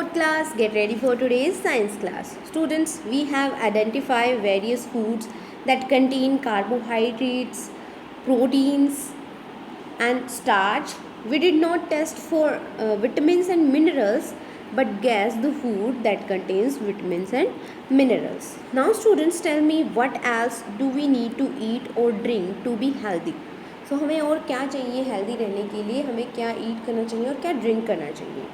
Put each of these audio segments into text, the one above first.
4th class, get ready for today's science class. Students, we have identified various foods that contain carbohydrates, proteins and starch. We did not test for vitamins and minerals but guess the food that contains vitamins and minerals. Now students, tell me what else do we need to eat or drink to be healthy. So हमें और क्या चाहिए healthy रहने के लिए, हमें क्या ईट करना चाहिए और क्या ड्रिंक करना चाहिए.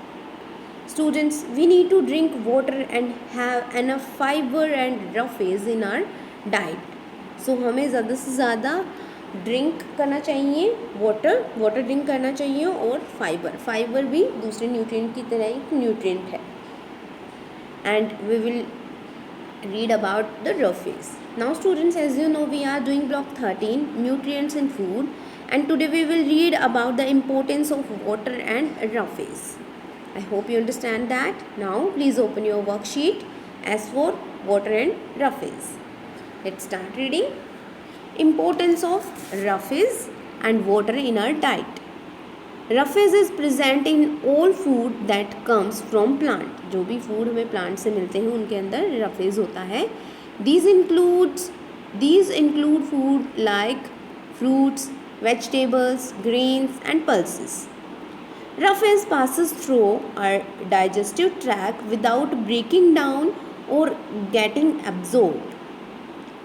Students, we need to drink water and have enough fiber and roughies in our diet. So हमें ज़्यादा से ज़्यादा ड्रिंक करना चाहिए, वाटर ड्रिंक करना चाहिए और फाइबर भी दूसरे न्यूट्रिएंट की तरह एक न्यूट्रिएंट है. And we will read about the roughies. Now students, as you know, we are doing block 13 nutrients in food, and today we will read about the importance of water and roughies. I hope you understand that. Now please open your worksheet as for water and roughies. Let's start reading. Importance of roughies and water in our diet. Roughage is present in all food that comes from plant. जो भी food हमें plant से मिलते हैं उनके अंदर roughage होता है. These include food like fruits, vegetables, grains and pulses. Roughage passes through our digestive tract without breaking down or getting absorbed.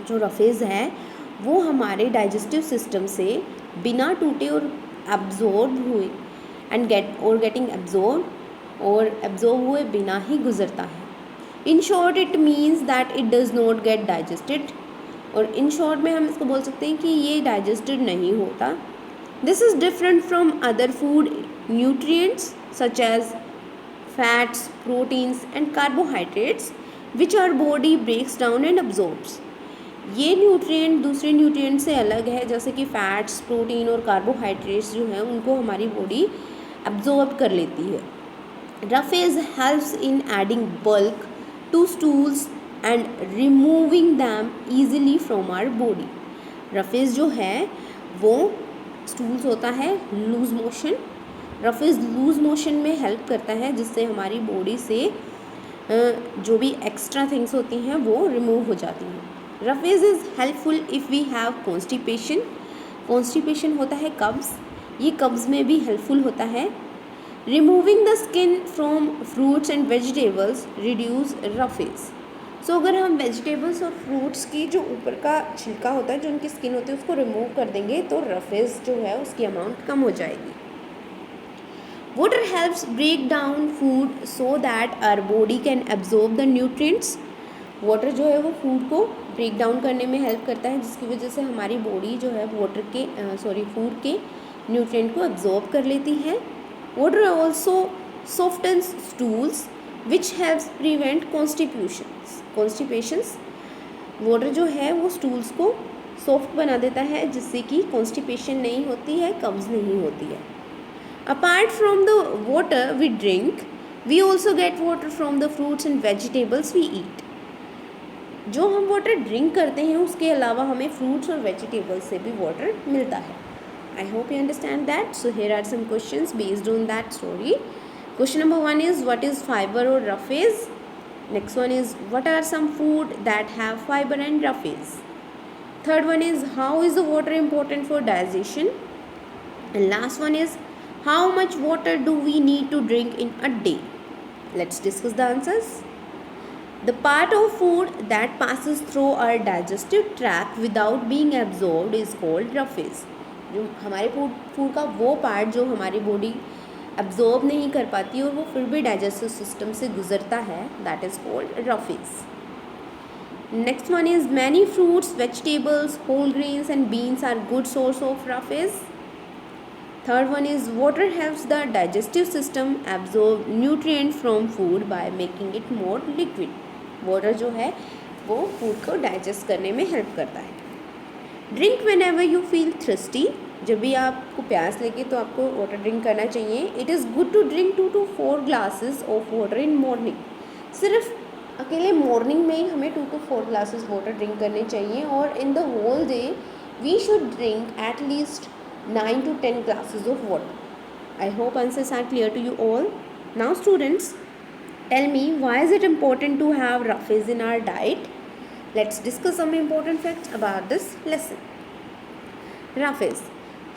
जो रफेज है वो हमारे डाइजेस्टिव सिस्टम से बिना टूटे और एब्जॉर्ब हुए गेटिंग एब्जॉर्ब हुए बिना ही गुजरता है. In short it means that it does not gate digested. और इन शॉर्ट में हम इसको बोल सकते हैं कि ये डाइजेस्टेड नहीं होता. This is different from other food nutrients such as fats, proteins and carbohydrates which our body breaks down and absorbs. ये न्यूट्रिएंट दूसरे न्यूट्रिएंट से अलग है, जैसे कि फैट्स, प्रोटीन और कार्बोहाइड्रेट्स जो हैं उनको हमारी बॉडी एब्जॉर्ब कर लेती है. Roughage helps in adding bulk to stools and removing them easily from our body. Roughage जो है वो स्टूल्स होता है loose motion. Roughage loose motion में हेल्प करता है जिससे हमारी बॉडी से जो भी एक्स्ट्रा थिंग्स होती हैं वो रिमूव हो जाती हैं. Roughage is helpful if we have constipation. Constipation होता है कब्ज़, ये कब्ज़ में भी हेल्पफुल होता है. Removing the skin from fruits and vegetables reduce roughage. So अगर हम वेजिटेबल्स और फ्रूट्स की जो ऊपर का छिलका होता है, जो उनकी स्किन होती है, उसको रिमूव कर देंगे तो रफेज जो है उसकी अमाउंट कम हो जाएगी. Water helps break down food so that our body can absorb the nutrients. Water जो है वो फूड को ब्रेक डाउन करने में हेल्प करता है, जिसकी वजह से हमारी बॉडी जो है फूड के न्यूट्रिएंट को एब्जॉर्ब कर लेती है. Water also softens stools which helps prevent constipations. Water जो है वो स्टूल्स को सॉफ्ट बना देता है जिससे कि कॉन्स्टिपेशन नहीं होती है, कब्ज़ नहीं होती है. Apart from the water we drink, we also get water from the fruits and vegetables we eat. जो हम वाटर ड्रिंक करते हैं उसके अलावा हमें फ्रूट्स और वेजिटेबल्स से भी वाटर मिलता है. I hope you understand that. So here are some questions based on that story. Question number 1 is what is fibre और roughage. Next one is what are some food that have fibre and roughage. Third one is how is the water important for digestion. And last one is how much water do we need to drink in a day. Let's discuss the answers. The part of food that passes through our digestive tract without being absorbed is called roughage. जो हमारे food का वो part जो हमारी body absorb नहीं कर पाती और वो फिर भी डाइजेस्टिव सिस्टम से गुजरता है, that is called roughage. Next one is many fruits, vegetables, whole grains and beans are good source of roughage. Third one is water helps the digestive system absorb nutrient from food by making it more liquid. Water जो है वो food को digest करने में help करता है. Drink whenever you feel thirsty. जब भी आपको प्यास लगे तो आपको वाटर ड्रिंक करना चाहिए. It is good to drink 2 to 4 glasses of water in morning. सिर्फ अकेले मॉर्निंग में ही हमें 2 to 4 glasses वाटर ड्रिंक करने चाहिए और in the whole day we should drink at least 9 to 10 glasses of water. I hope answers are clear to you all. Now students, Tell me, why is it important to have roughage in our diet? Let's discuss some important facts about this lesson. Roughage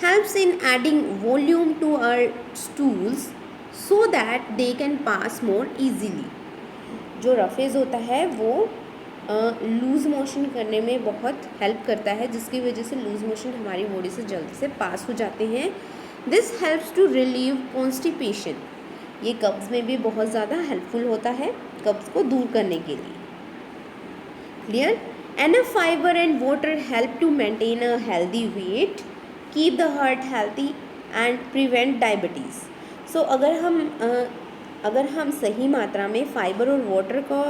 helps in adding volume to our stools so that they can pass more easily. जो roughage होता है वो loose motion करने में बहुत help करता है, जिसकी वजह से लूज़ मोशन हमारी बॉडी से जल्दी से पास हो जाते हैं. This helps to relieve constipation. ये कब्ज़ में भी बहुत ज़्यादा हेल्पफुल होता है, कब्ज़ को दूर करने के लिए. Clear? Enough fiber and water help to maintain a healthy weight, keep the heart healthy and prevent diabetes. So अगर हम सही मात्रा में फाइबर और वाटर का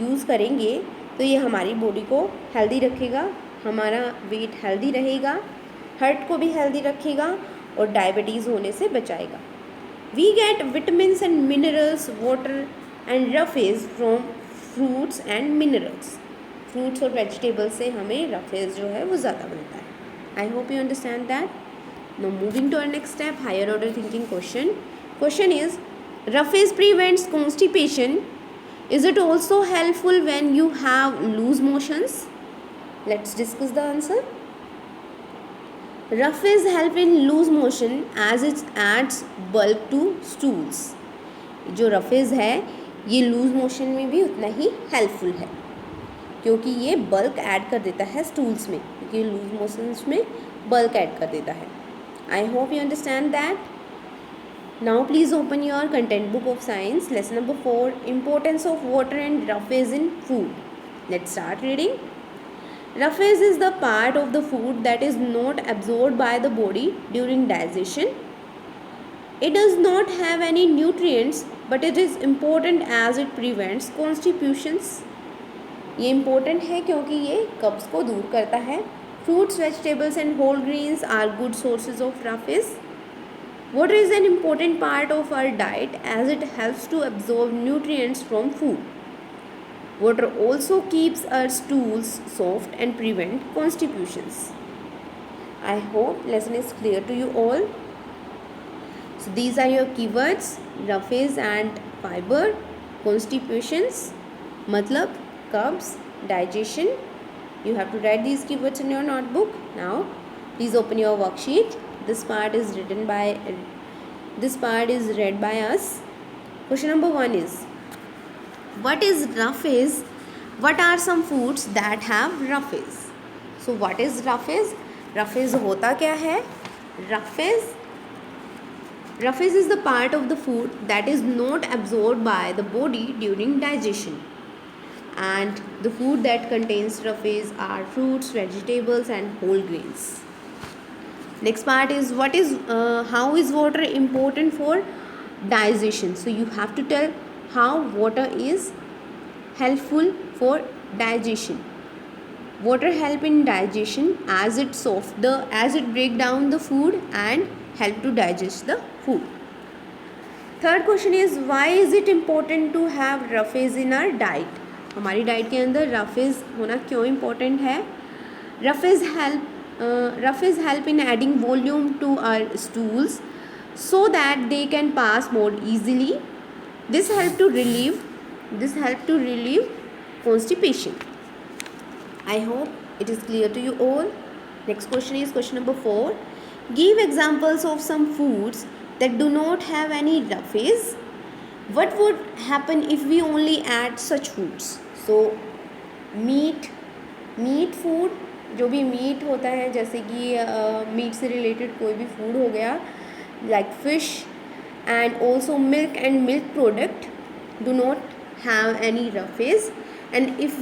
यूज़ करेंगे तो ये हमारी बॉडी को हेल्दी रखेगा, हमारा वेट हेल्दी रहेगा, हार्ट को भी हेल्दी रखेगा और डायबिटीज़ होने से बचाएगा. We get vitamins and minerals, water and roughage from fruits and minerals. Fruits और वेजिटेबल्स से हमें रफेज जो है वो ज़्यादा मिलता है. I hope you understand that. Now moving to our next step, higher order thinking question. Question is, roughage prevents constipation. Is it also helpful when you have loose motions? Let's discuss the answer. Roughage help in loose motion as it adds bulk to stools. जो roughage है ये loose motion में भी उतना ही helpful है, क्योंकि ये bulk add कर देता है स्टूल्स में, क्योंकि लूज मोशंस में बल्क ऐड कर देता है. I hope you understand that. Now please open your content book of science, lesson number 4, importance of water and roughage in food. Let's start reading. Roughage is the part of the food that is not absorbed by the body during digestion. It does not have any nutrients, but it is important as it prevents constipations. ये important है क्योंकि ये कब्ज़ को दूर करता है. Fruits, vegetables and whole grains are good sources of roughage. Water is an important part of our diet as it helps to absorb nutrients from food. Water also keeps our stools soft and prevent constipations. I hope lesson is clear to you all. So these are your keywords: roughage and fiber, constipations मतलब carbs, digestion. You have to write these keywords in your notebook. Now please open your worksheet. This part is read by us. Question number 1 is, what is roughage? What are some foods that have roughage? So what is roughage? Roughage होता क्या है? Roughage is the part of the food that is not absorbed by the body during digestion. And the food that contains roughage are fruits, vegetables and whole grains. Next part is, how is water important for digestion? So you have to tell how water is helpful for digestion. Water help in digestion as it break down the food and help to digest the food. Third question is, why is it important to have roughage in our diet? हमारी diet के अंदर roughage होना क्यों important है? Roughage help in adding volume to our stools so that they can pass more easily. This help to relieve constipation. I hope it is clear to you all. Next question is question number 4. Give examples of some foods that do not have any roughage. What would happen if we only add such foods? So meat food, जो भी meet होता है, जैसे कि meet से related कोई भी food हो गया, like fish and also milk and milk product do not have any roughage. And if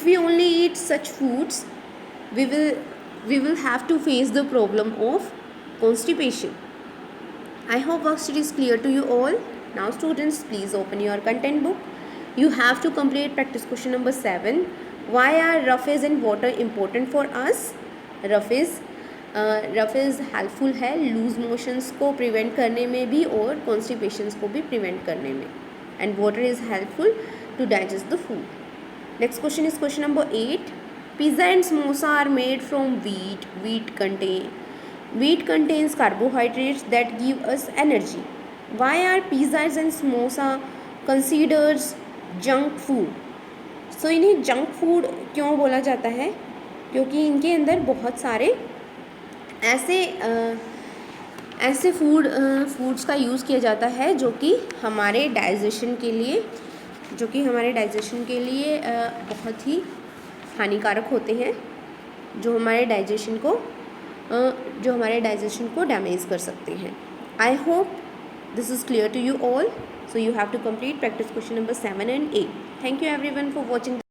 we only eat such foods, we will have to face the problem of constipation. I hope worksheet is clear to you all. Now students, please open your content book. You have to complete practice question number 7. Why are roughage and water important for us? Roughage helpful है loose motions को prevent करने में भी और कॉन्स्टिपेशंस को भी prevent करने में. And water is helpful to digest the food. Next question is question number 8. Pizza and samosa are made from wheat. Wheat contains carbohydrates that give us energy. Why are pizzas and samosa considers junk food. So इन्हें junk food क्यों बोला जाता है? क्योंकि इनके अंदर बहुत सारे ऐसे फूड्स का यूज़ किया जाता है जो कि हमारे डाइजेशन के लिए बहुत ही हानिकारक होते हैं, जो हमारे डाइजेशन को डैमेज कर सकते हैं। I hope this is clear to you all. So you have to complete practice question number 7 and 8. Thank you everyone for watching.